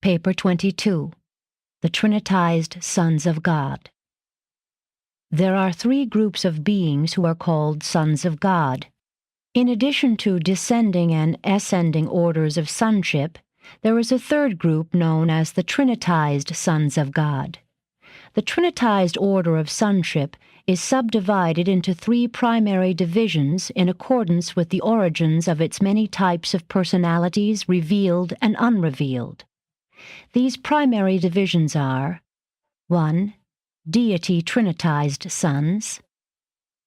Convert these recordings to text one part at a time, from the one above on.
Paper 22, The Trinitized Sons of God. There are three groups of beings who are called sons of God. In addition to descending and ascending orders of sonship, there is a third group known as the Trinitized Sons of God. The Trinitized order of sonship is subdivided into three primary divisions in accordance with the origins of its many types of personalities, revealed and unrevealed. These primary divisions are 1. Deity Trinitized Sons,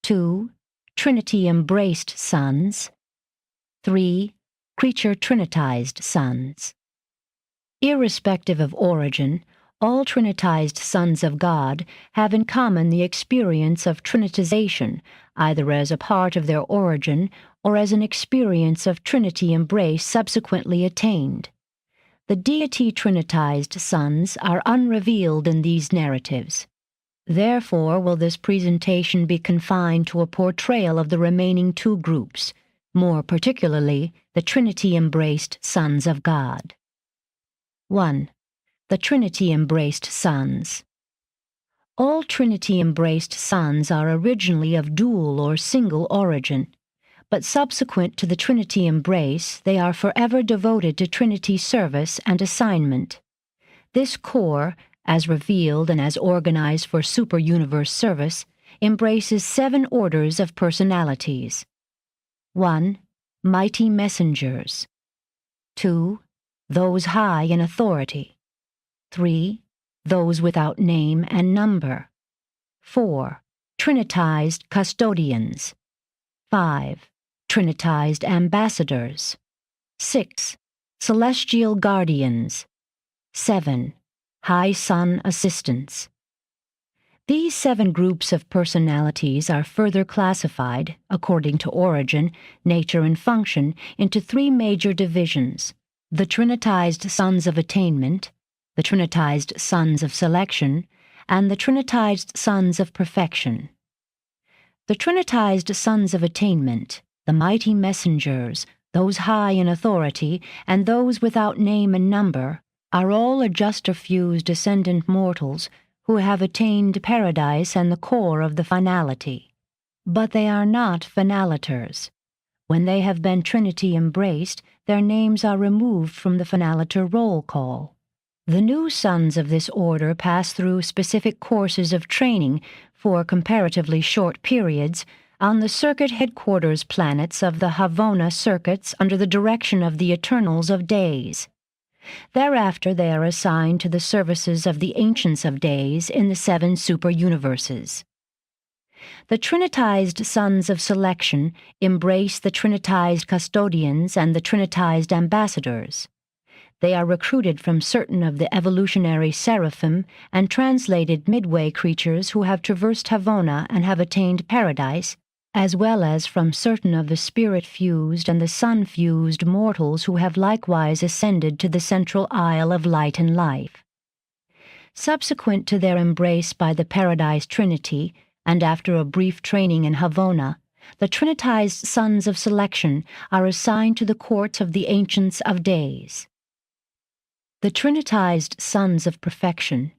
2. Trinity-embraced sons, 3. Creature Trinitized sons. Irrespective of origin, all Trinitized sons of God have in common the experience of Trinitization, either as a part of their origin or as an experience of Trinity embrace subsequently attained. The deity Trinitized sons are unrevealed in these narratives. Therefore will this presentation be confined to a portrayal of the remaining two groups, more particularly the Trinity-embraced sons of God. 1. The Trinity-embraced sons. All Trinity-embraced sons are originally of dual or single origin, but subsequent to the Trinity embrace, they are forever devoted to Trinity service and assignment. This core, as revealed and as organized for super-universe service, embraces 7 orders of personalities. 1. Mighty messengers. 2. Those high in authority. 3. Those without name and number. 4. Trinitized custodians. 5. Trinitized ambassadors. 6. Celestial guardians. 7. High Sun assistants. These 7 groups of personalities are further classified, according to origin, nature, and function, into 3 major divisions: the Trinitized sons of attainment, the Trinitized sons of selection, and the Trinitized sons of perfection. The Trinitized sons of attainment, the mighty messengers, those high in authority, and those without name and number, are all adjuster-fused ascendant mortals who have attained paradise and the core of the finality. But they are not finaliters. When they have been Trinity embraced, their names are removed from the finaliter roll call. The new sons of this order pass through specific courses of training for comparatively short periods on the circuit headquarters planets of the Havona circuits under the direction of the Eternals of Days. Thereafter they are assigned to the services of the Ancients of Days in the 7 super-universes. The Trinitized sons of selection embrace the Trinitized custodians and the Trinitized ambassadors. They are recruited from certain of the evolutionary seraphim and translated midway creatures who have traversed Havona and have attained paradise, as well as from certain of the spirit-fused and the sun-fused mortals who have likewise ascended to the central isle of light and life. Subsequent to their embrace by the Paradise Trinity, and after a brief training in Havona, the Trinitized sons of selection are assigned to the courts of the Ancients of Days. The Trinitized sons of perfection,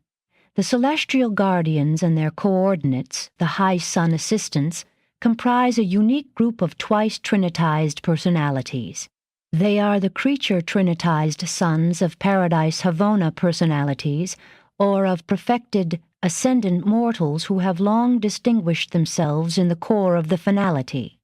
the celestial guardians and their coordinates, the High Sun assistants, comprise a unique group of twice Trinitized personalities. They are the creature Trinitized sons of Paradise Havona personalities, or of perfected ascendant mortals who have long distinguished themselves in the core of the finality.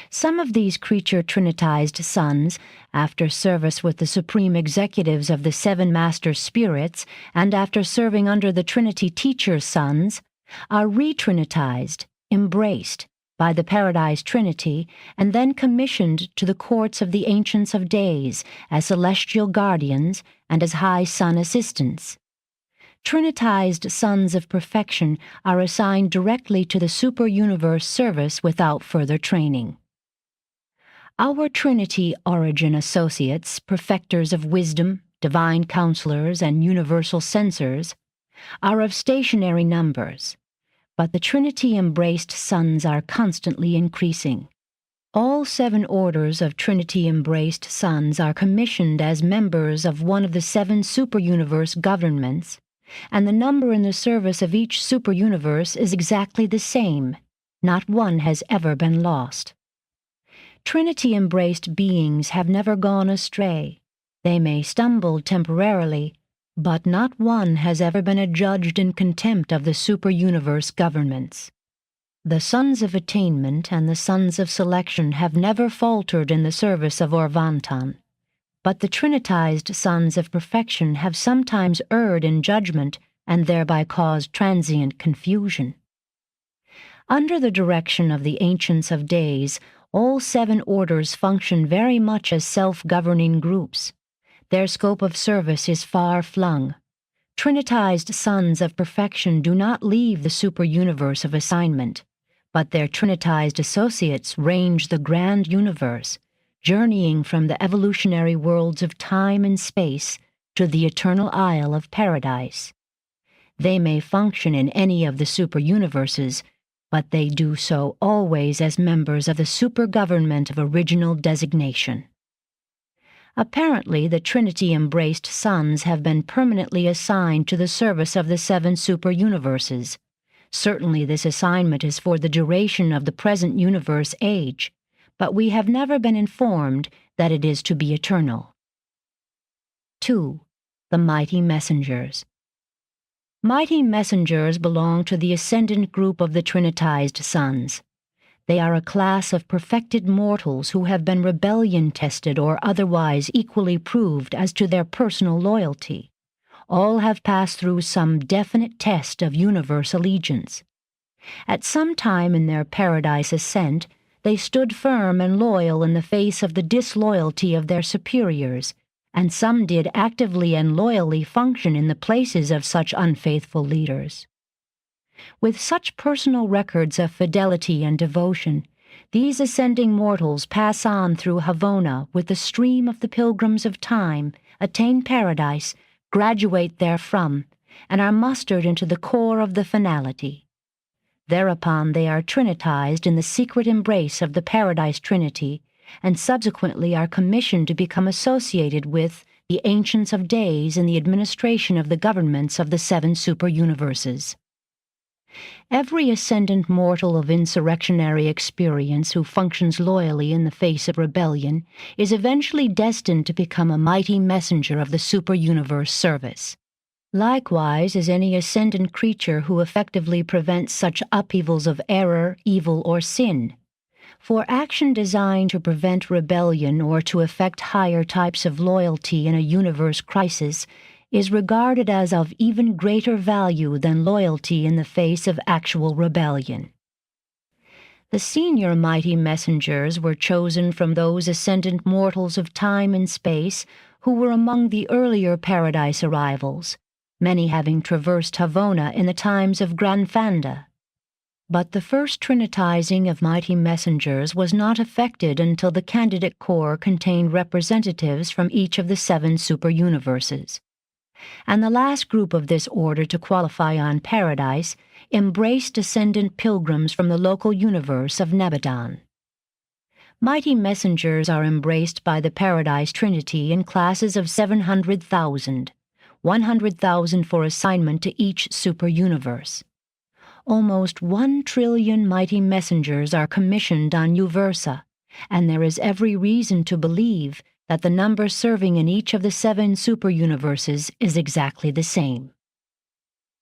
Some of these creature Trinitized sons, after service with the supreme executives of the 7 master spirits and after serving under the Trinity teacher sons, are re-Trinitized, embraced, by the Paradise Trinity, and then commissioned to the courts of the Ancients of Days as celestial guardians and as High Sun assistants. Trinitized sons of perfection are assigned directly to the super-universe service without further training. Our Trinity origin associates, perfecters of wisdom, divine counselors, and universal censors, are of stationary numbers, but the Trinity-embraced sons are constantly increasing. All 7 orders of Trinity-embraced sons are commissioned as members of one of the 7 superuniverse governments, and the number in the service of each superuniverse is exactly the same. Not one has ever been lost. Trinity-embraced beings have never gone astray. They may stumble temporarily, but not one has ever been adjudged in contempt of the superuniverse governments. The sons of attainment and the sons of selection have never faltered in the service of Orvantan, but the Trinitized sons of perfection have sometimes erred in judgment and thereby caused transient confusion. Under the direction of the Ancients of Days, all 7 orders function very much as self-governing groups. Their scope of service is far-flung. Trinitized sons of perfection do not leave the superuniverse of assignment, but their Trinitized associates range the grand universe, journeying from the evolutionary worlds of time and space to the eternal Isle of Paradise. They may function in any of the superuniverses, but they do so always as members of the supergovernment of original designation. Apparently, the Trinity-embraced sons have been permanently assigned to the service of the 7 superuniverses. Certainly this assignment is for the duration of the present universe age, but we have never been informed that it is to be eternal. 2. The Mighty Messengers. Mighty Messengers belong to the ascendant group of the Trinitized sons. They are a class of perfected mortals who have been rebellion-tested or otherwise equally proved as to their personal loyalty. All have passed through some definite test of universe allegiance. At some time in their paradise ascent, they stood firm and loyal in the face of the disloyalty of their superiors, and some did actively and loyally function in the places of such unfaithful leaders. With such personal records of fidelity and devotion, these ascending mortals pass on through Havona with the stream of the pilgrims of time, attain paradise, graduate therefrom, and are mustered into the core of the finality. Thereupon they are trinitized in the secret embrace of the Paradise Trinity, and subsequently are commissioned to become associated with the Ancients of Days in the administration of the governments of the 7 superuniverses. Every ascendant mortal of insurrectionary experience who functions loyally in the face of rebellion is eventually destined to become a mighty messenger of the superuniverse service. Likewise is any ascendant creature who effectively prevents such upheavals of error, evil, or sin. For action designed to prevent rebellion or to effect higher types of loyalty in a universe crisis is regarded as of even greater value than loyalty in the face of actual rebellion. The senior mighty messengers were chosen from those ascendant mortals of time and space who were among the earlier paradise arrivals, many having traversed Havona in the times of Granfanda. But the first trinitizing of mighty messengers was not effected until the candidate corps contained representatives from each of the 7 superuniverses. And the last group of this order to qualify on Paradise embraced descendant pilgrims from the local universe of Nebadon. Mighty messengers are embraced by the Paradise Trinity in classes of 700,000, 100,000 for assignment to each superuniverse. Almost 1 trillion mighty messengers are commissioned on Uversa, and there is every reason to believe that the number serving in each of the 7 superuniverses is exactly the same.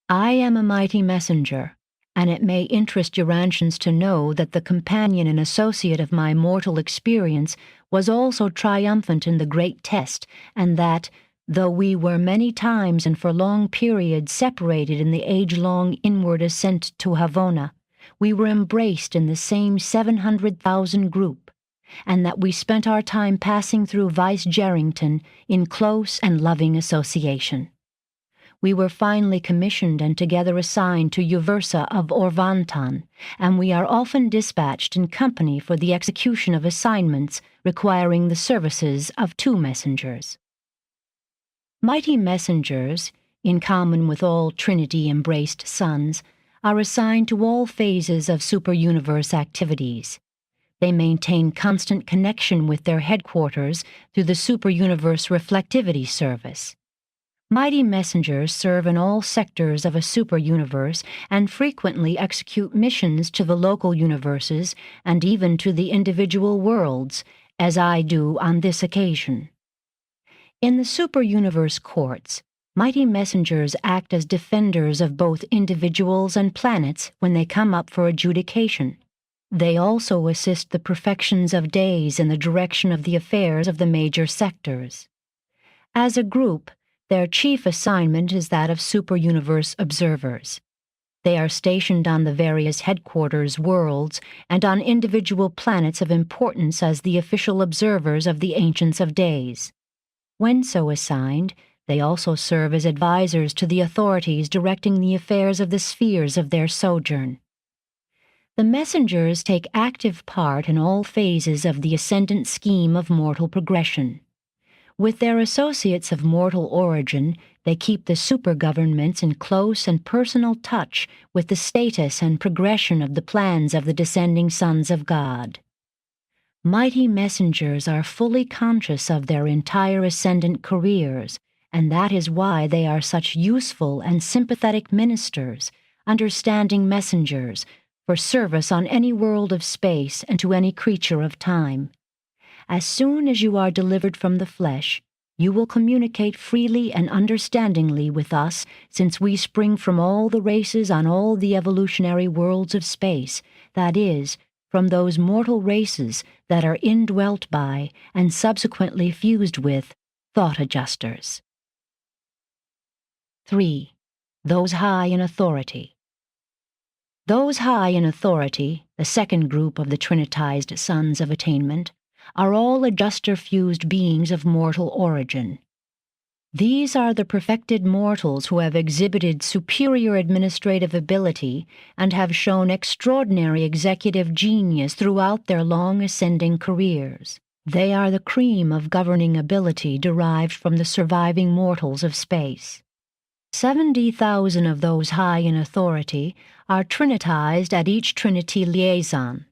I am a mighty messenger, and it may interest Urantians to know that the companion and associate of my mortal experience was also triumphant in the great test, and that, though we were many times and for long periods separated in the age-long inward ascent to Havona, we were embraced in the same 700,000 group, and that we spent our time passing through Vice Jerrington in close and loving association. We were finally commissioned and together assigned to Uversa of Orvantan, and we are often dispatched in company for the execution of assignments requiring the services of 2 messengers. Mighty messengers, in common with all Trinity-embraced sons, are assigned to all phases of superuniverse activities. They maintain constant connection with their headquarters through the Superuniverse Reflectivity Service. Mighty messengers serve in all sectors of a superuniverse and frequently execute missions to the local universes and even to the individual worlds, as I do on this occasion. In the superuniverse courts, mighty messengers act as defenders of both individuals and planets when they come up for adjudication. They also assist the perfections of days in the direction of the affairs of the major sectors. As a group, their chief assignment is that of superuniverse observers. They are stationed on the various headquarters worlds and on individual planets of importance as the official observers of the Ancients of Days. When so assigned, they also serve as advisors to the authorities directing the affairs of the spheres of their sojourn. The messengers take active part in all phases of the ascendant scheme of mortal progression. With their associates of mortal origin, they keep the supergovernments in close and personal touch with the status and progression of the plans of the descending sons of God. Mighty messengers are fully conscious of their entire ascendant careers, and that is why they are such useful and sympathetic ministers, understanding messengers, for service on any world of space and to any creature of time. As soon as you are delivered from the flesh, you will communicate freely and understandingly with us, since we spring from all the races on all the evolutionary worlds of space, that is, from those mortal races that are indwelt by and subsequently fused with thought adjusters. 3. Those high in authority. Those high in authority, the second group of the Trinitized sons of attainment, are all adjuster-fused beings of mortal origin. These are the perfected mortals who have exhibited superior administrative ability and have shown extraordinary executive genius throughout their long ascending careers. They are the cream of governing ability derived from the surviving mortals of space. 70,000 of those high in authority are trinitized at each Trinity liaison.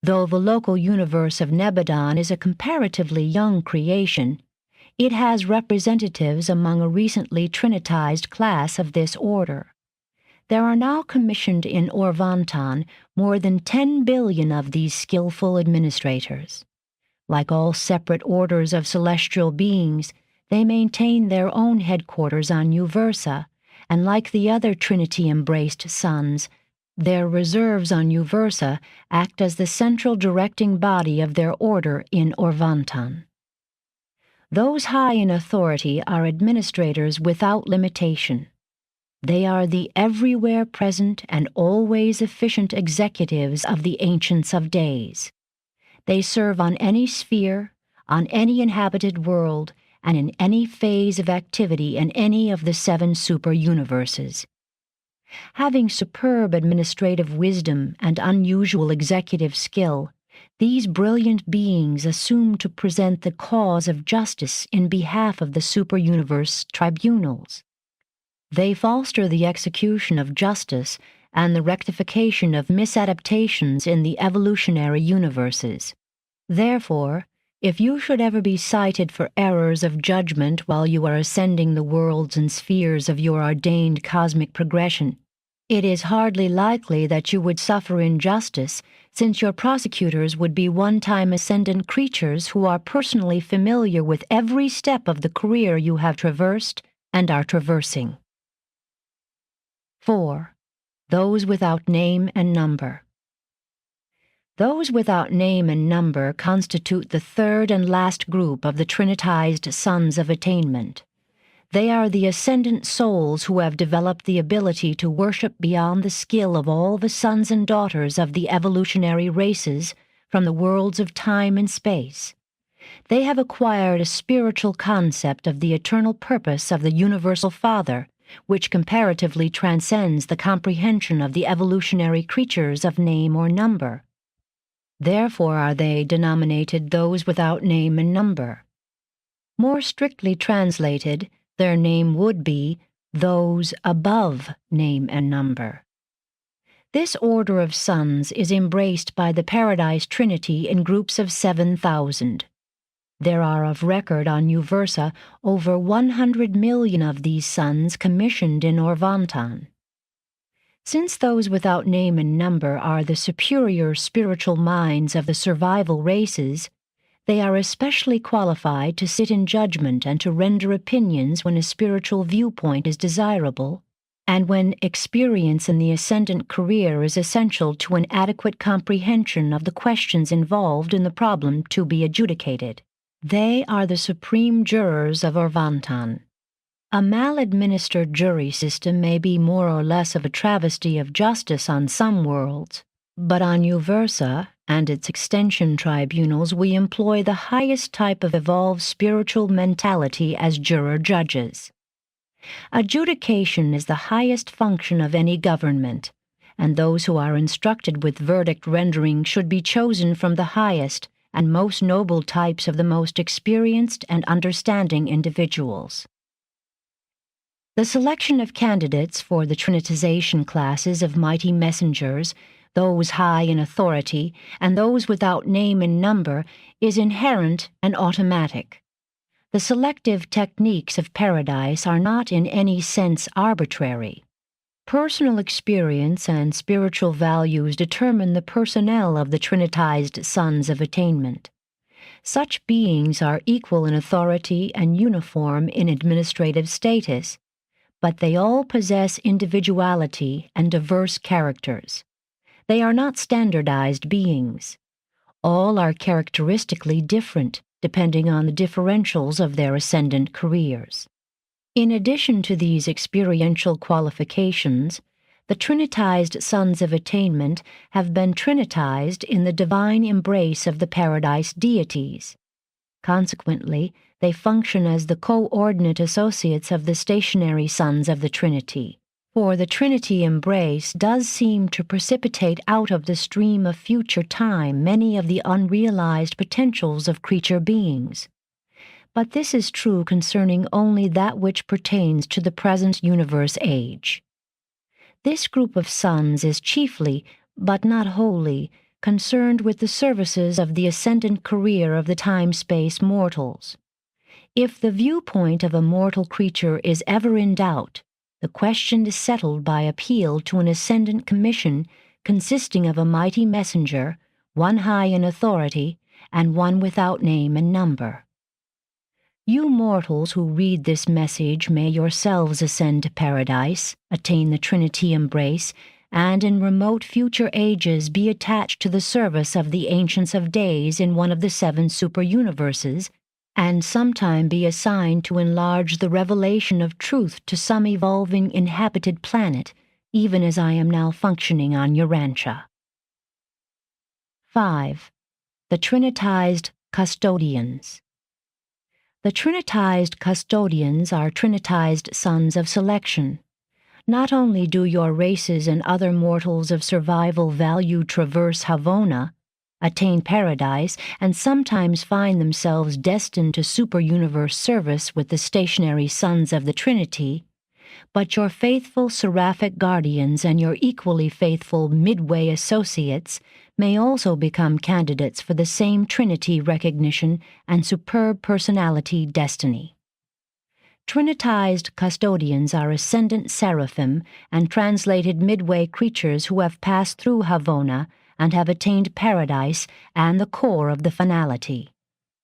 Though the local universe of Nebadon is a comparatively young creation, it has representatives among a recently trinitized class of this order. There are now commissioned in Orvanton more than 10 billion of these skillful administrators. Like all separate orders of celestial beings, they maintain their own headquarters on Uversa, and like the other Trinity-embraced sons, their reserves on Uversa act as the central directing body of their order in Orvanton. Those high in authority are administrators without limitation. They are the everywhere present and always efficient executives of the Ancients of Days. They serve on any sphere, on any inhabited world, and in any phase of activity in any of the 7 superuniverses. Having superb administrative wisdom and unusual executive skill, these brilliant beings assume to present the cause of justice in behalf of the superuniverse tribunals. They foster the execution of justice and the rectification of misadaptations in the evolutionary universes. Therefore, if you should ever be cited for errors of judgment while you are ascending the worlds and spheres of your ordained cosmic progression, it is hardly likely that you would suffer injustice, since your prosecutors would be one-time ascendant creatures who are personally familiar with every step of the career you have traversed and are traversing. 4. Those without name and number. Those without name and number constitute the third and last group of the Trinitized sons of attainment. They are the ascendant souls who have developed the ability to worship beyond the skill of all the sons and daughters of the evolutionary races from the worlds of time and space. They have acquired a spiritual concept of the eternal purpose of the Universal Father, which comparatively transcends the comprehension of the evolutionary creatures of name or number. Therefore are they denominated those without name and number. More strictly translated, their name would be those above name and number. This order of sons is embraced by the Paradise Trinity in groups of 7,000. There are of record on Uversa over 100 million of these sons commissioned in Orvantan. Since those without name and number are the superior spiritual minds of the survival races, they are especially qualified to sit in judgment and to render opinions when a spiritual viewpoint is desirable, and when experience in the ascendant career is essential to an adequate comprehension of the questions involved in the problem to be adjudicated. They are the supreme jurors of Orvantan. A maladministered jury system may be more or less of a travesty of justice on some worlds, but on Uversa and its extension tribunals we employ the highest type of evolved spiritual mentality as juror-judges. Adjudication is the highest function of any government, and those who are instructed with verdict rendering should be chosen from the highest and most noble types of the most experienced and understanding individuals. The selection of candidates for the Trinitization classes of mighty messengers, those high in authority and those without name and number, is inherent and automatic. The selective techniques of Paradise are not in any sense arbitrary. Personal experience and spiritual values determine the personnel of the Trinitized Sons of Attainment. Such beings are equal in authority and uniform in administrative status, but they all possess individuality and diverse characters. They are not standardized beings. All are characteristically different, depending on the differentials of their ascendant careers. In addition to these experiential qualifications, the Trinitized Sons of Attainment have been trinitized in the divine embrace of the Paradise deities. Consequently, they function as the coordinate associates of the stationary Sons of the Trinity, for the Trinity embrace does seem to precipitate out of the stream of future time many of the unrealized potentials of creature beings. But this is true concerning only that which pertains to the present universe age. This group of sons is chiefly, but not wholly, concerned with the services of the ascendant career of the time-space mortals. If the viewpoint of a mortal creature is ever in doubt, the question is settled by appeal to an ascendant commission consisting of a mighty messenger, one high in authority, and one without name and number. You mortals who read this message may yourselves ascend to Paradise, attain the Trinity embrace, and in remote future ages be attached to the service of the Ancients of Days in one of the 7 Superuniverses, and sometime be assigned to enlarge the revelation of truth to some evolving inhabited planet, even as I am now functioning on Urantia. 5. The Trinitized Custodians. The Trinitized Custodians are Trinitized Sons of Selection. Not only do your races and other mortals of survival value traverse Havona, attain Paradise, and sometimes find themselves destined to super-universe service with the stationary Sons of the Trinity, but your faithful seraphic guardians and your equally faithful midway associates may also become candidates for the same Trinity recognition and superb personality destiny. Trinitized custodians are ascendant seraphim and translated midway creatures who have passed through Havona and have attained Paradise and the core of the finality.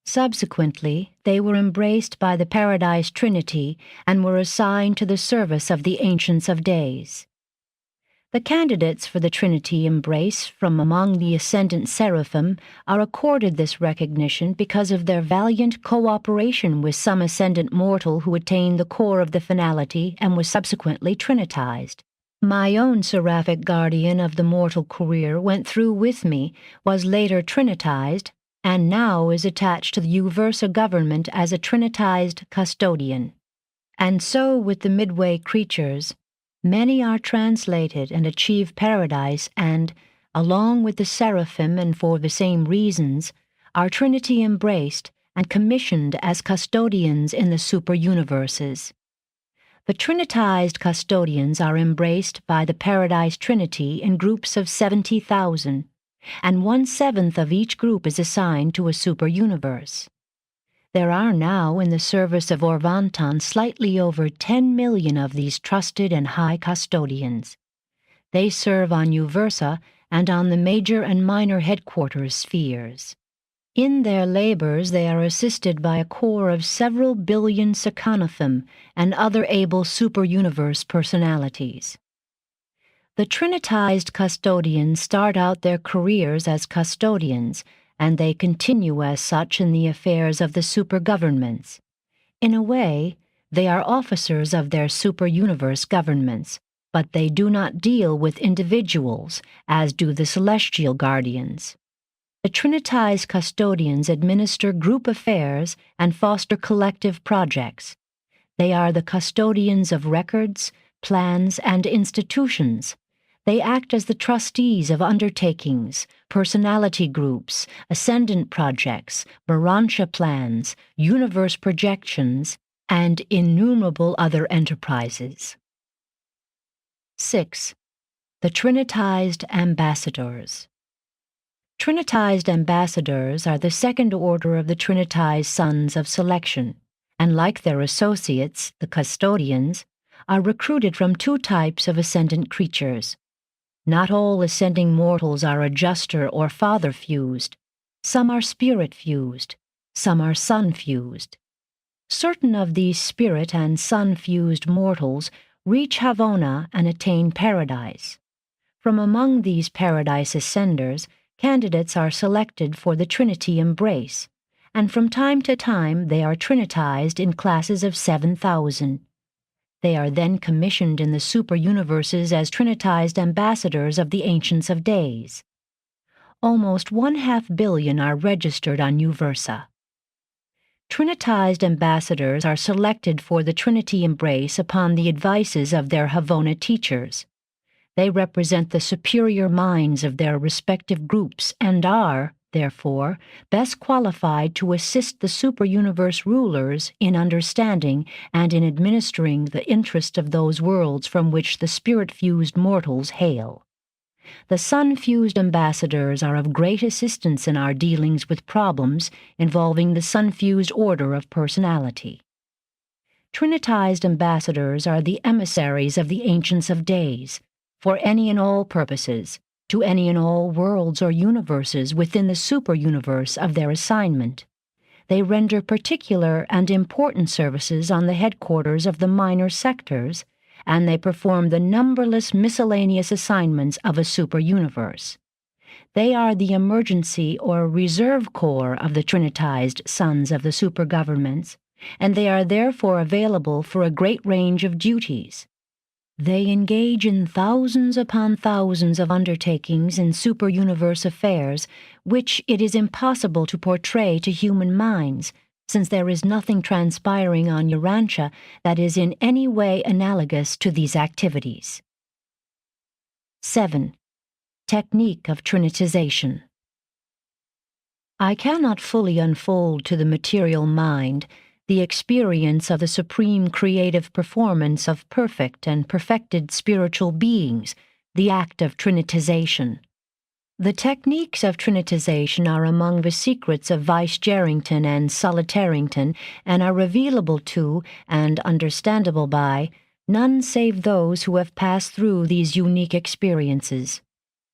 Subsequently, they were embraced by the Paradise Trinity and were assigned to the service of the Ancients of Days. The candidates for the Trinity embrace from among the ascendant seraphim are accorded this recognition because of their valiant cooperation with some ascendant mortal who attained the core of the finality and was subsequently Trinitized. My own seraphic guardian of the mortal career went through with me, was later Trinitized, and now is attached to the Uversa government as a Trinitized custodian. And so with the midway creatures, many are translated and achieve Paradise and, along with the seraphim and for the same reasons, are Trinity embraced and commissioned as custodians in the super-universes. The Trinitized custodians are embraced by the Paradise Trinity in groups of 70,000, and 1/7 of each group is assigned to a superuniverse. There are now in the service of Orvantan slightly over 10 million of these trusted and high custodians. They serve on Uversa and on the major and minor headquarters spheres. In their labors they are assisted by a corps of several billion Sekanathim and other able superuniverse personalities. The Trinitized custodians start out their careers as custodians, and they continue as such in the affairs of the supergovernments. In a way, they are officers of their superuniverse governments, but they do not deal with individuals, as do the celestial guardians. The Trinitized custodians administer group affairs and foster collective projects. They are the custodians of records, plans, and institutions. They act as the trustees of undertakings, personality groups, ascendant projects, Urantia plans, universe projections, and innumerable other enterprises. 6. The Trinitized ambassadors. Trinitized ambassadors are the second order of the Trinitized sons of selection, and like their associates, the custodians, are recruited from two types of ascendant creatures. Not all ascending mortals are adjuster or father fused. Some are spirit fused. Some are sun fused. Certain of these spirit and sun fused mortals reach Havona and attain paradise. From among these paradise ascenders, candidates are selected for the Trinity embrace, and from time to time they are trinitized in classes of 7,000. They are then commissioned in the superuniverses as Trinitized ambassadors of the Ancients of Days. Almost 1/2 billion are registered on Uversa. Trinitized ambassadors are selected for the Trinity embrace upon the advices of their Havona teachers. They represent the superior minds of their respective groups and are, therefore, best qualified to assist the superuniverse rulers in understanding and in administering the interest of those worlds from which the spirit-fused mortals hail. The sun-fused ambassadors are of great assistance in our dealings with problems involving the sun-fused order of personality. Trinitized ambassadors are the emissaries of the Ancients of Days, for any and all purposes, to any and all worlds or universes within the superuniverse of their assignment. They render particular and important services on the headquarters of the minor sectors, and they perform the numberless miscellaneous assignments of a superuniverse. They are the emergency or reserve corps of the Trinitized sons of the supergovernments, and they are therefore available for a great range of duties. They engage in thousands upon thousands of undertakings in superuniverse affairs, which it is impossible to portray to human minds, since there is nothing transpiring on Urantia that is in any way analogous to these activities. 7. Technique of Trinitization. I cannot fully unfold to the material mind the experience of the supreme creative performance of perfect and perfected spiritual beings, the act of Trinitization. The techniques of Trinitization are among the secrets of Vicegerrington and Solitarington, and are revealable to, and understandable by, none save those who have passed through these unique experiences.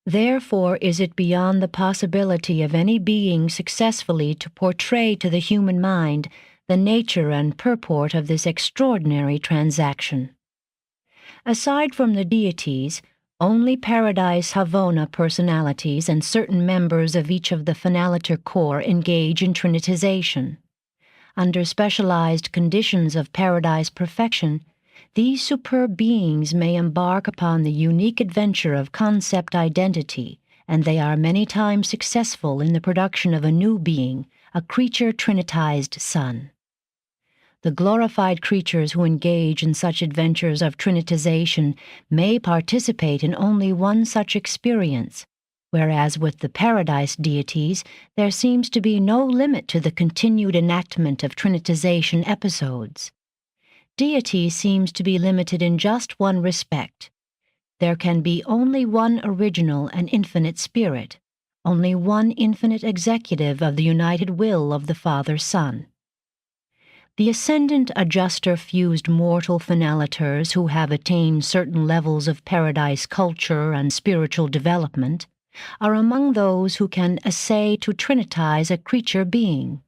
Therefore is it beyond the possibility of any being successfully to portray to the human mind the nature and purport of this extraordinary transaction. Aside from the deities, only Paradise Havona personalities and certain members of each of the Finaliter Corps engage in Trinitization. Under specialized conditions of Paradise perfection, these superb beings may embark upon the unique adventure of concept identity, and they are many times successful in the production of a new being, a creature Trinitized son. The glorified creatures who engage in such adventures of Trinitization may participate in only one such experience, whereas with the Paradise deities there seems to be no limit to the continued enactment of Trinitization episodes. Deity seems to be limited in just one respect. There can be only one original and infinite spirit, only one infinite executive of the united will of the Father-Son. The ascendant adjuster-fused mortal finaliters who have attained certain levels of paradise culture and spiritual development are among those who can essay to trinitize a creature being.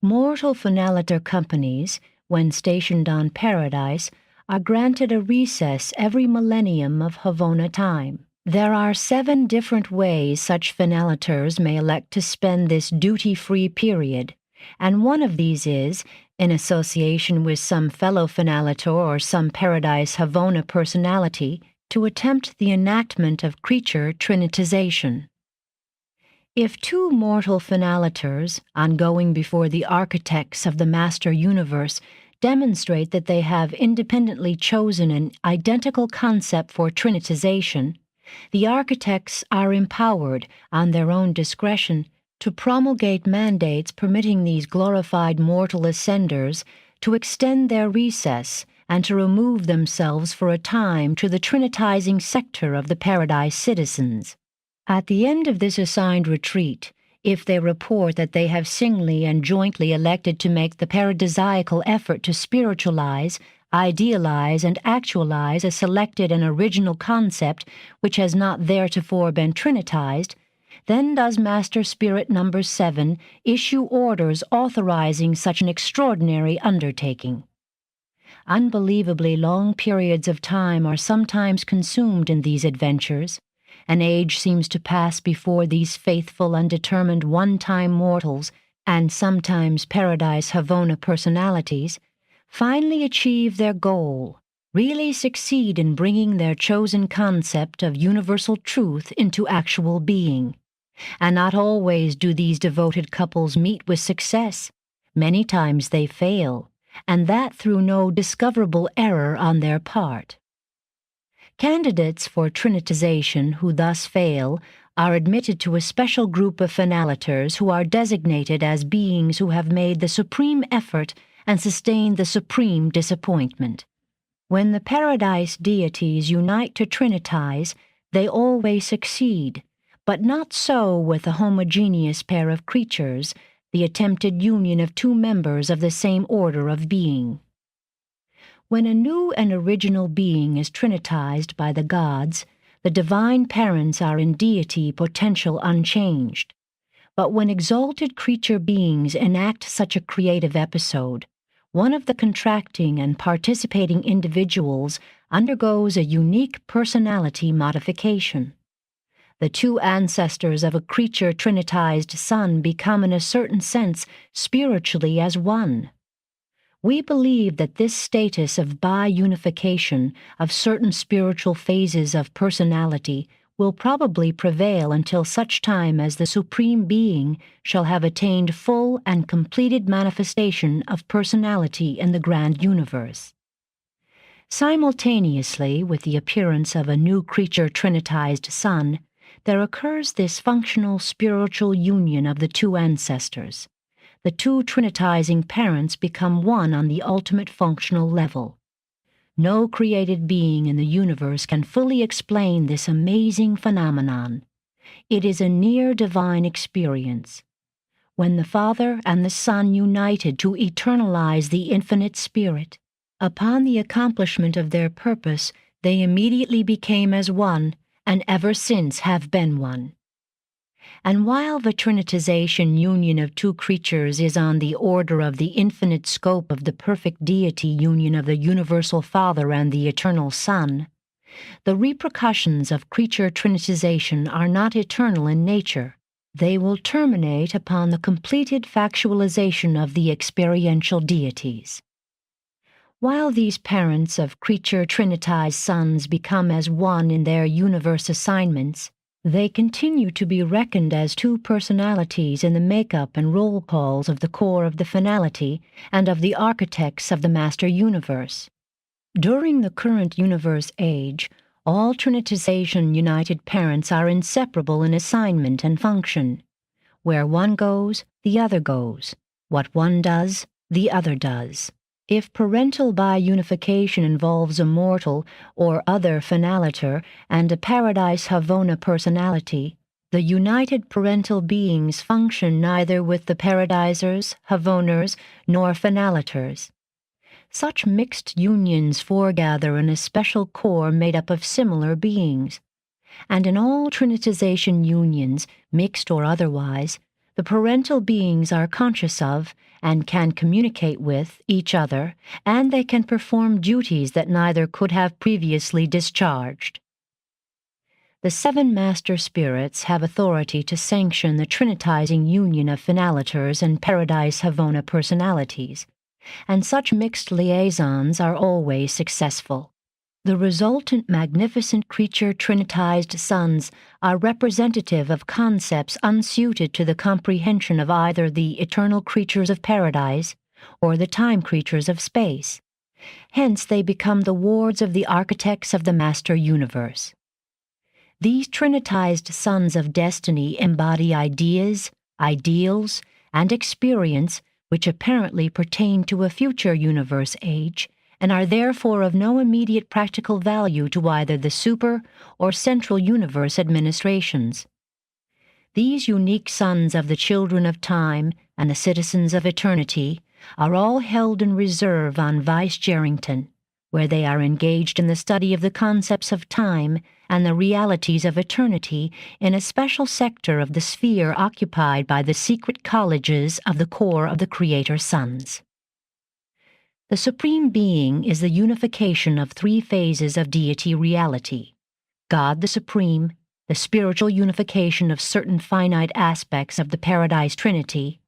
Mortal finaliter companies, when stationed on paradise, are granted a recess every millennium of Havona time. There are 7 different ways such finaliters may elect to spend this duty-free period, and one of these is, in association with some fellow finalitor or some paradise Havona personality, to attempt the enactment of creature trinitization. If 2 mortal finaliters, on going before the architects of the master universe, demonstrate that they have independently chosen an identical concept for trinitization, the architects are empowered, on their own discretion, to promulgate mandates permitting these glorified mortal ascenders to extend their recess and to remove themselves for a time to the trinitizing sector of the paradise citizens. At the end of this assigned retreat, if they report that they have singly and jointly elected to make the paradisiacal effort to spiritualize, idealize, and actualize a selected and original concept which has not theretofore been trinitized, then does Master Spirit Number 7 issue orders authorizing such an extraordinary undertaking. Unbelievably long periods of time are sometimes consumed in these adventures. An age seems to pass before these faithful and determined one-time mortals, and sometimes paradise Havona personalities, finally achieve their goal, really succeed in bringing their chosen concept of universal truth into actual being. And not always do these devoted couples meet with success. Many times they fail, and that through no discoverable error on their part. Candidates for trinitization who thus fail are admitted to a special group of finaliters who are designated as beings who have made the supreme effort and sustained the supreme disappointment. When the paradise deities unite to trinitize, they always succeed, but not so with a homogeneous pair of creatures, the attempted union of 2 members of the same order of being. When a new and original being is trinitized by the gods, the divine parents are in deity potential unchanged. But when exalted creature beings enact such a creative episode, one of the contracting and participating individuals undergoes a unique personality modification. The 2 ancestors of a creature trinitized son become in a certain sense spiritually as one. We believe that this status of bi-unification of certain spiritual phases of personality will probably prevail until such time as the Supreme Being shall have attained full and completed manifestation of personality in the grand universe. Simultaneously with the appearance of a new creature trinitized son, there occurs this functional spiritual union of the 2 ancestors. The 2 trinitizing parents become one on the ultimate functional level. No created being in the universe can fully explain this amazing phenomenon. It is a near divine experience. When the Father and the Son united to eternalize the infinite Spirit, upon the accomplishment of their purpose, they immediately became as one, and ever since have been one. And while the trinitization union of 2 creatures is on the order of the infinite scope of the perfect deity union of the universal Father and the eternal Son, the repercussions of creature trinitization are not eternal in nature. They will terminate upon the completed factualization of the experiential deities. While these parents of creature trinitized sons become as one in their universe assignments, they continue to be reckoned as 2 personalities in the makeup and roll calls of the core of the finality and of the architects of the master universe. During the current universe age, all trinitization united parents are inseparable in assignment and function. Where one goes, the other goes. What one does, the other does. If parental biunification involves a mortal or other finaliter and a Paradise Havona personality, the united parental beings function neither with the Paradisers, Havoners, nor finaliters. Such mixed unions foregather in a special core made up of similar beings. And in all Trinitization unions, mixed or otherwise, the parental beings are conscious of, and can communicate with, each other, and they can perform duties that neither could have previously discharged. The seven master spirits have authority to sanction the trinitizing union of finaliters and Paradise Havona personalities, and such mixed liaisons are always successful. The resultant magnificent creature trinitized sons are representative of concepts unsuited to the comprehension of either the eternal creatures of paradise or the time creatures of space. Hence they become the wards of the architects of the master universe. These trinitized sons of destiny embody ideas, ideals, and experience which apparently pertain to a future universe age, and are therefore of no immediate practical value to either the super or central universe administrations. These unique sons of the children of time and the citizens of eternity are all held in reserve on Vice Jerrington, where they are engaged in the study of the concepts of time and the realities of eternity in a special sector of the sphere occupied by the secret colleges of the core of the Creator Sons. The Supreme Being is the unification of three phases of deity reality: God the Supreme, the spiritual unification of certain finite aspects of the Paradise Trinity,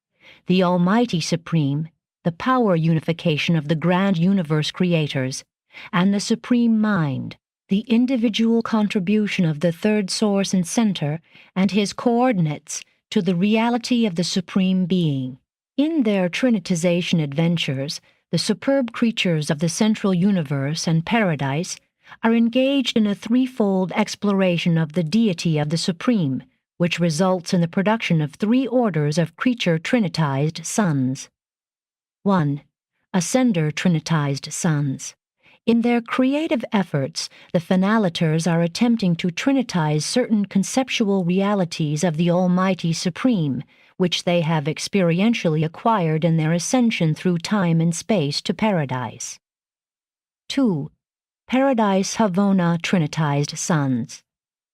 the Almighty Supreme, the power unification of the grand universe creators, and the Supreme Mind, the individual contribution of the third source and center and his coordinates to the reality of the Supreme Being. In their trinitization adventures, the superb creatures of the central universe and paradise are engaged in a threefold exploration of the deity of the Supreme, which results in the production of three orders of creature trinitized sons. 1. Ascender trinitized sons. In their creative efforts, the finaliters are attempting to trinitize certain conceptual realities of the Almighty Supreme, which they have experientially acquired in their ascension through time and space to paradise. 2. Paradise Havona trinitized sons.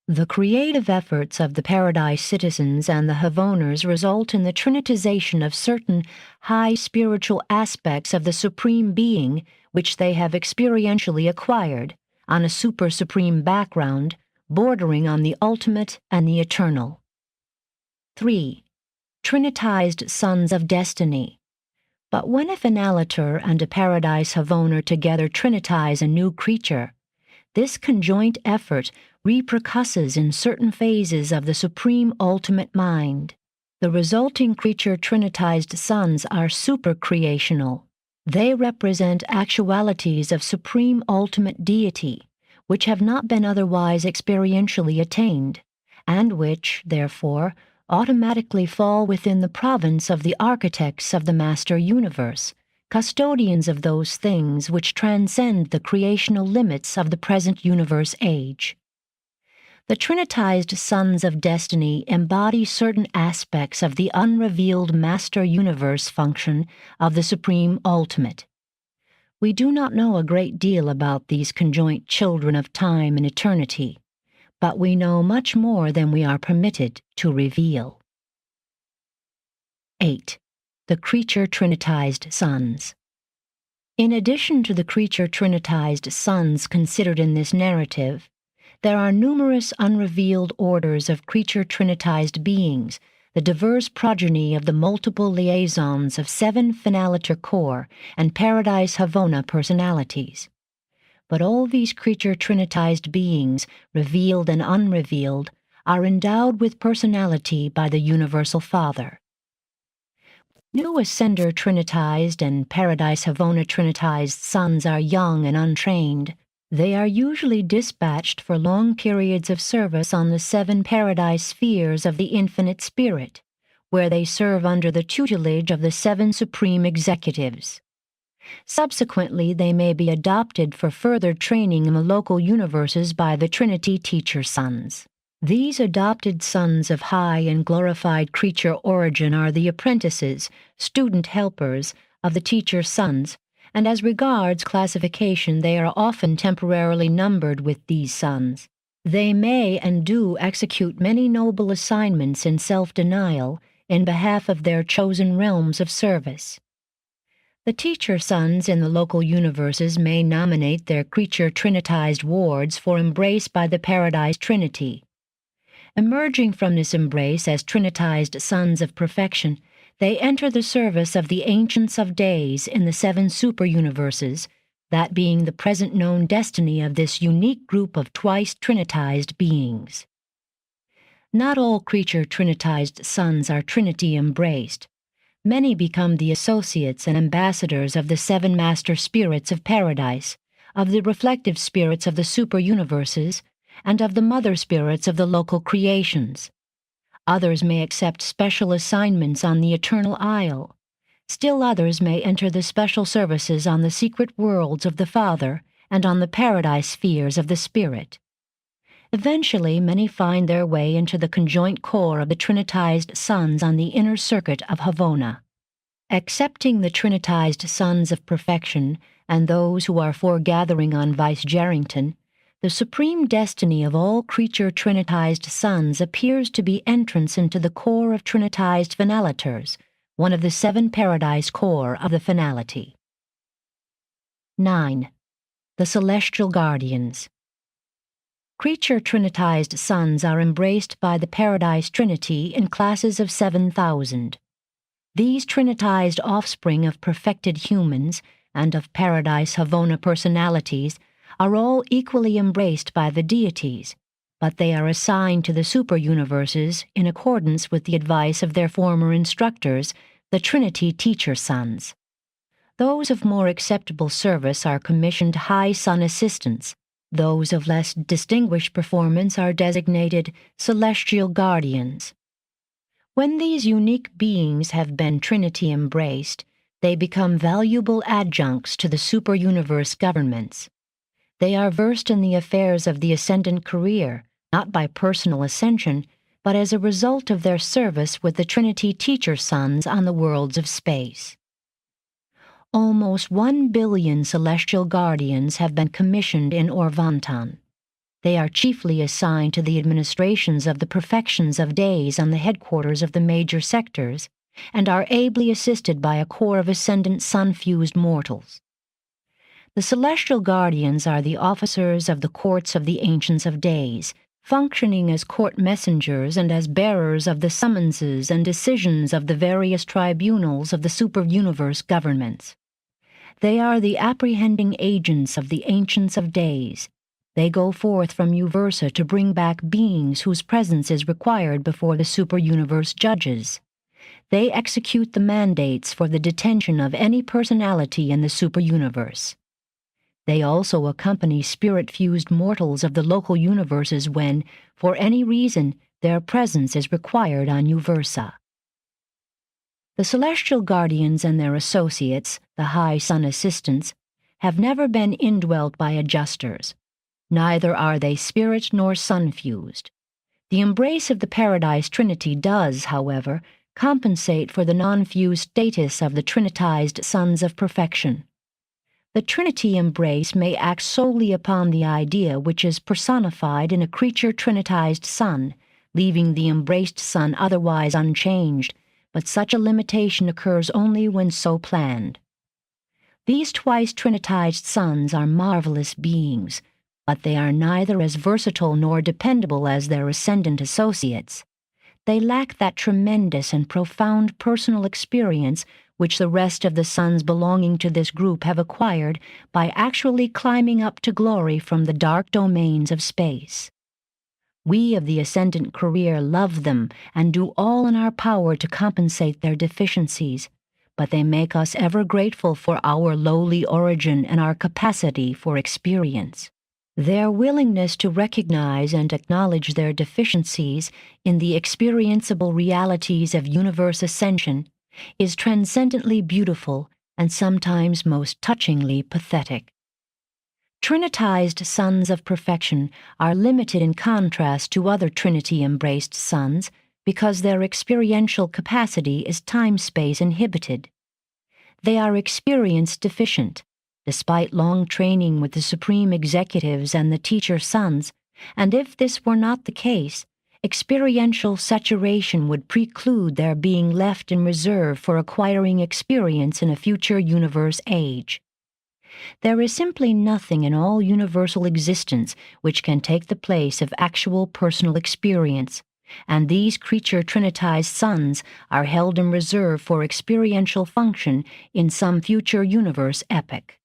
The creative efforts of the Paradise citizens and the Havoners result in the trinitization of certain high spiritual aspects of the Supreme Being which they have experientially acquired, on a super-supreme background, bordering on the ultimate and the eternal. 3. Trinitized sons of destiny. But when a finaliter and a Paradise Havoner together trinitize a new creature, this conjoint effort repercusses in certain phases of the Supreme Ultimate Mind. The resulting creature trinitized sons are super-creational. They represent actualities of Supreme Ultimate Deity, which have not been otherwise experientially attained, and which, therefore, automatically fall within the province of the architects of the Master Universe, custodians of those things which transcend the creational limits of the present universe age. The trinitized sons of destiny embody certain aspects of the unrevealed Master Universe function of the Supreme Ultimate. We do not know a great deal about these conjoint children of time and eternity, but we know much more than we are permitted to reveal. 8. The creature trinitized sons. In addition to the creature trinitized sons considered in this narrative, there are numerous unrevealed orders of creature trinitized beings, the diverse progeny of the multiple liaisons of 7 finaliter core and Paradise Havona personalities. But all these creature trinitized beings, revealed and unrevealed, are endowed with personality by the Universal Father. New Ascender trinitized and Paradise Havona trinitized sons are young and untrained. They are usually dispatched for long periods of service on the 7 paradise spheres of the Infinite Spirit, where they serve under the tutelage of the 7 supreme executives. Subsequently, they may be adopted for further training in the local universes by the Trinity teacher sons. These adopted sons of high and glorified creature origin are the apprentices, student helpers of the teacher sons, and as regards classification, they are often temporarily numbered with these sons. They may and do execute many noble assignments in self-denial in behalf of their chosen realms of service. The teacher sons in the local universes may nominate their creature trinitized wards for embrace by the Paradise Trinity. Emerging from this embrace as trinitized sons of perfection, they enter the service of the Ancients of Days in the 7 superuniverses, that being the present known destiny of this unique group of twice trinitized beings. Not all creature trinitized sons are Trinity embraced. Many become the associates and ambassadors of the 7 master spirits of paradise, of the reflective spirits of the superuniverses, and of the mother spirits of the local creations. Others may accept special assignments on the Eternal Isle. Still others may enter the special services on the secret worlds of the Father and on the paradise spheres of the Spirit. Eventually, many find their way into the conjoint core of the Trinitized sons on the inner circuit of Havona. Accepting the Trinitized sons of perfection and those who are foregathering on Vicegerrington, the supreme destiny of all creature Trinitized sons appears to be entrance into the core of Trinitized Finaliters, one of the 7 paradise core of the finality. 9. The Celestial Guardians. Creature Trinitized sons are embraced by the Paradise Trinity in classes of 7,000. These Trinitized offspring of perfected humans and of Paradise Havona personalities are all equally embraced by the deities, but they are assigned to the superuniverses in accordance with the advice of their former instructors, the Trinity teacher sons. Those of more acceptable service are commissioned high sun assistants. Those of less distinguished performance are designated celestial guardians. When these unique beings have been Trinity embraced, they become valuable adjuncts to the superuniverse governments. They are versed in the affairs of the ascendant career, not by personal ascension, but as a result of their service with the Trinity teacher sons on the worlds of space. Almost 1 billion celestial guardians have been commissioned in Orvantan. They are chiefly assigned to the administrations of the perfections of days on the headquarters of the major sectors, and are ably assisted by a corps of ascendant sun-fused mortals. The celestial guardians are the officers of the courts of the Ancients of Days, functioning as court messengers and as bearers of the summonses and decisions of the various tribunals of the superuniverse governments. They are the apprehending agents of the Ancients of Days. They go forth from Uversa to bring back beings whose presence is required before the superuniverse judges. They execute the mandates for the detention of any personality in the superuniverse. They also accompany spirit-fused mortals of the local universes when, for any reason, their presence is required on Uversa. The celestial guardians and their associates, the high sun assistants, have never been indwelt by adjusters. Neither are they spirit nor sun-fused. The embrace of the Paradise Trinity does, however, compensate for the non-fused status of the Trinitized sons of perfection. The Trinity embrace may act solely upon the idea which is personified in a creature Trinitized son, leaving the embraced son otherwise unchanged, but such a limitation occurs only when so planned. These twice Trinitized sons are marvelous beings, but they are neither as versatile nor dependable as their ascendant associates. They lack that tremendous and profound personal experience which the rest of the sons belonging to this group have acquired by actually climbing up to glory from the dark domains of space. We of the ascendant career love them and do all in our power to compensate their deficiencies, but they make us ever grateful for our lowly origin and our capacity for experience. Their willingness to recognize and acknowledge their deficiencies in the experienceable realities of universe ascension is transcendently beautiful and sometimes most touchingly pathetic. Trinitized sons of perfection are limited in contrast to other Trinity-embraced sons because their experiential capacity is time-space inhibited. They are experience deficient, despite long training with the supreme executives and the teacher sons, and if this were not the case, experiential saturation would preclude their being left in reserve for acquiring experience in a future universe age. There is simply nothing in all universal existence which can take the place of actual personal experience, and these creature trinitized sons are held in reserve for experiential function in some future universe epoch.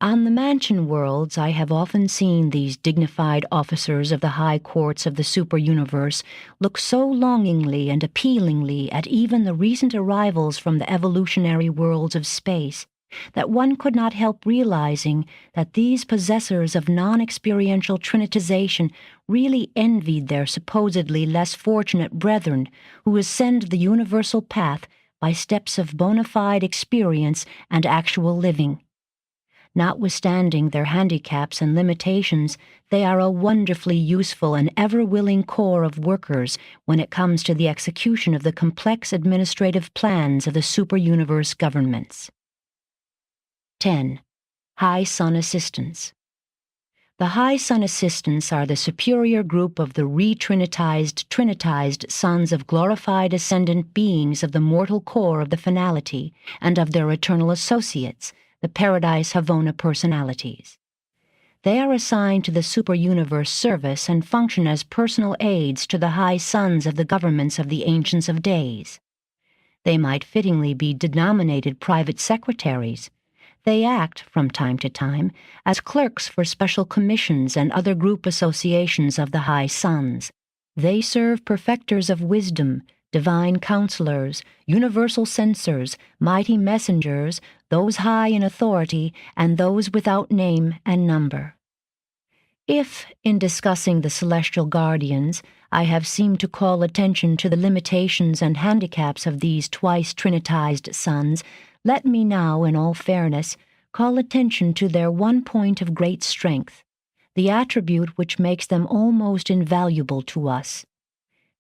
On the mansion worlds, I have often seen these dignified officers of the high courts of the super-universe look so longingly and appealingly at even the recent arrivals from the evolutionary worlds of space that one could not help realizing that these possessors of non-experiential trinitization really envied their supposedly less fortunate brethren who ascend the universal path by steps of bona fide experience and actual living. Notwithstanding their handicaps and limitations, they are a wonderfully useful and ever-willing corps of workers when it comes to the execution of the complex administrative plans of the super-universe governments. 10. High Sun Assistants. The High Sun Assistants are the superior group of the trinitized sons of glorified ascendant beings of the mortal core of the finality and of their eternal associates, the Paradise Havona personalities. They are assigned to the super-universe service and function as personal aides to the high sons of the governments of the Ancients of Days. They might fittingly be denominated private secretaries. They act, from time to time, as clerks for special commissions and other group associations of the high sons. They serve perfecters of wisdom, divine counselors, universal censors, mighty messengers, those high in authority, and those without name and number. If, in discussing the celestial guardians, I have seemed to call attention to the limitations and handicaps of these twice trinitized sons, let me now, in all fairness, call attention to their one point of great strength, the attribute which makes them almost invaluable to us.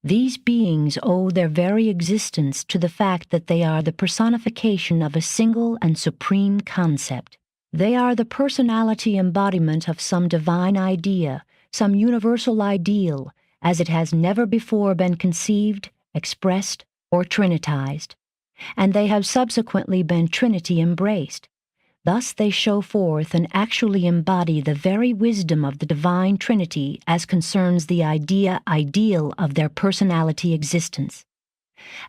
These beings owe their very existence to the fact that they are the personification of a single and supreme concept. They are the personality embodiment of some divine idea, some universal ideal, as it has never before been conceived, expressed, or trinitized, and they have subsequently been Trinity embraced. Thus they show forth and actually embody the very wisdom of the divine Trinity as concerns the ideal of their personality existence.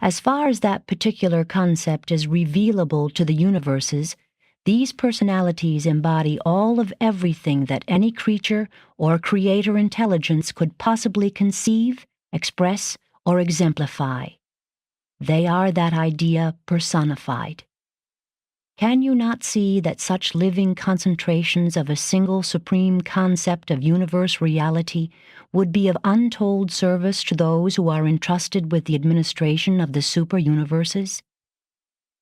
As far as that particular concept is revealable to the universes, these personalities embody all of everything that any creature or creator intelligence could possibly conceive, express, or exemplify. They are that idea personified. Can you not see that such living concentrations of a single supreme concept of universe reality would be of untold service to those who are entrusted with the administration of the super-universes?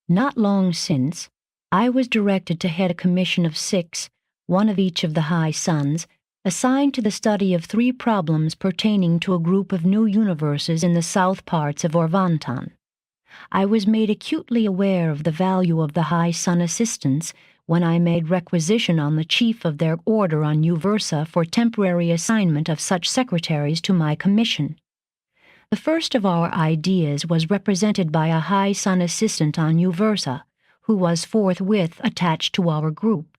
Not long since, I was directed to head a commission of 6, one of each of the high sons, assigned to the study of 3 problems pertaining to a group of new universes in the south parts of Orvantan. I was made acutely aware of the value of the high sun assistants when I made requisition on the chief of their order on Uversa for temporary assignment of such secretaries to my commission. The first of our ideas was represented by a high sun assistant on Uversa, who was forthwith attached to our group.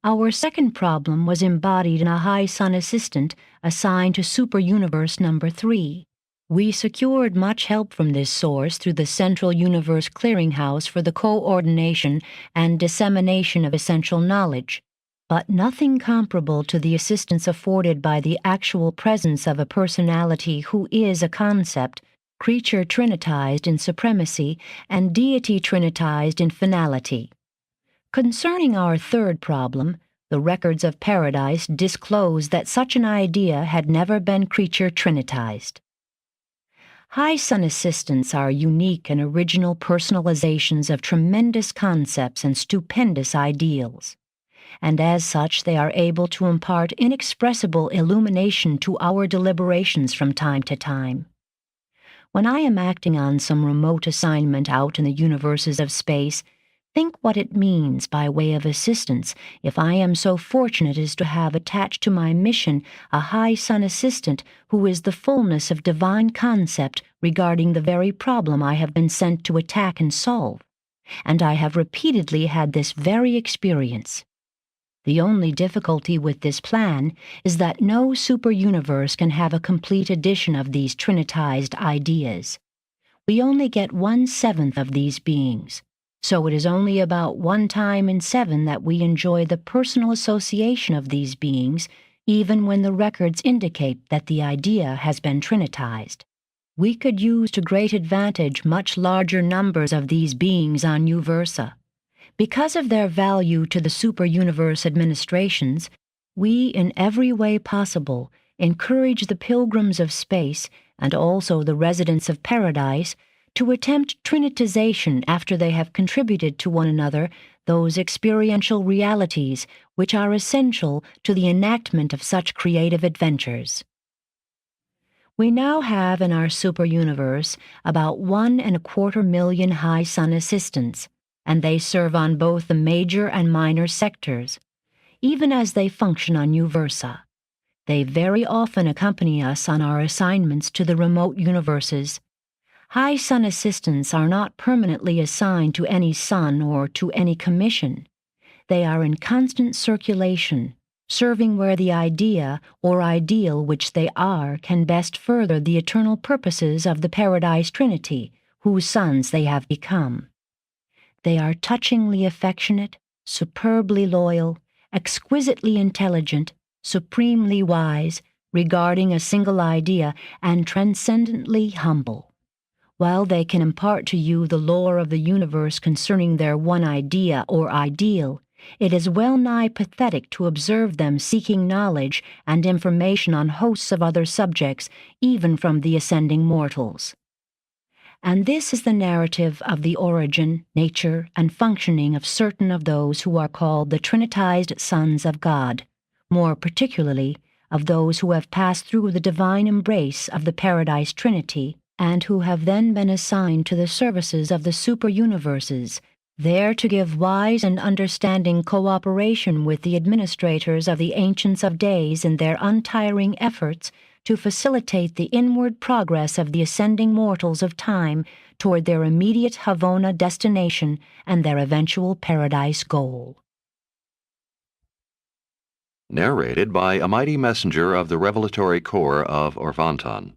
Our second problem was embodied in a high sun assistant assigned to Super-Universe number 3. We secured much help from this source through the Central Universe Clearinghouse for the coordination and dissemination of essential knowledge, but nothing comparable to the assistance afforded by the actual presence of a personality who is a concept, creature trinitized in supremacy and deity trinitized in finality. Concerning our third problem, the records of Paradise disclose that such an idea had never been creature trinitized. High Sun assistants are unique and original personalizations of tremendous concepts and stupendous ideals, and as such they are able to impart inexpressible illumination to our deliberations from time to time. When I am acting on some remote assignment out in the universes of space, think what it means by way of assistance if I am so fortunate as to have attached to my mission a High Sun assistant who is the fullness of divine concept regarding the very problem I have been sent to attack and solve, and I have repeatedly had this very experience. The only difficulty with this plan is that no superuniverse can have a complete edition of these Trinitized ideas. We only get 1/7 of these beings, so it is only about 1 time in 7 that we enjoy the personal association of these beings, even when the records indicate that the idea has been Trinitized. We could use to great advantage much larger numbers of these beings on Uversa. Because of their value to the superuniverse administrations, we, in every way possible, encourage the pilgrims of space, and also the residents of paradise, to attempt trinitization after they have contributed to one another those experiential realities which are essential to the enactment of such creative adventures. We now have in our superuniverse about 1.25 million High Sun assistants, and they serve on both the major and minor sectors, even as they function on Uversa. They very often accompany us on our assignments to the remote universes. High Sun assistants are not permanently assigned to any sun or to any commission. They are in constant circulation, serving where the idea or ideal which they are can best further the eternal purposes of the Paradise Trinity, whose sons they have become. They are touchingly affectionate, superbly loyal, exquisitely intelligent, supremely wise, regarding a single idea, and transcendently humble. While they can impart to you the lore of the universe concerning their one idea or ideal, it is well nigh pathetic to observe them seeking knowledge and information on hosts of other subjects, even from the ascending mortals. And this is the narrative of the origin, nature, and functioning of certain of those who are called the Trinitized Sons of God, more particularly of those who have passed through the divine embrace of the Paradise Trinity, and who have then been assigned to the services of the superuniverses, there to give wise and understanding cooperation with the administrators of the Ancients of Days in their untiring efforts to facilitate the inward progress of the ascending mortals of time toward their immediate Havona destination and their eventual paradise goal. Narrated by a mighty messenger of the revelatory core of Orvanton.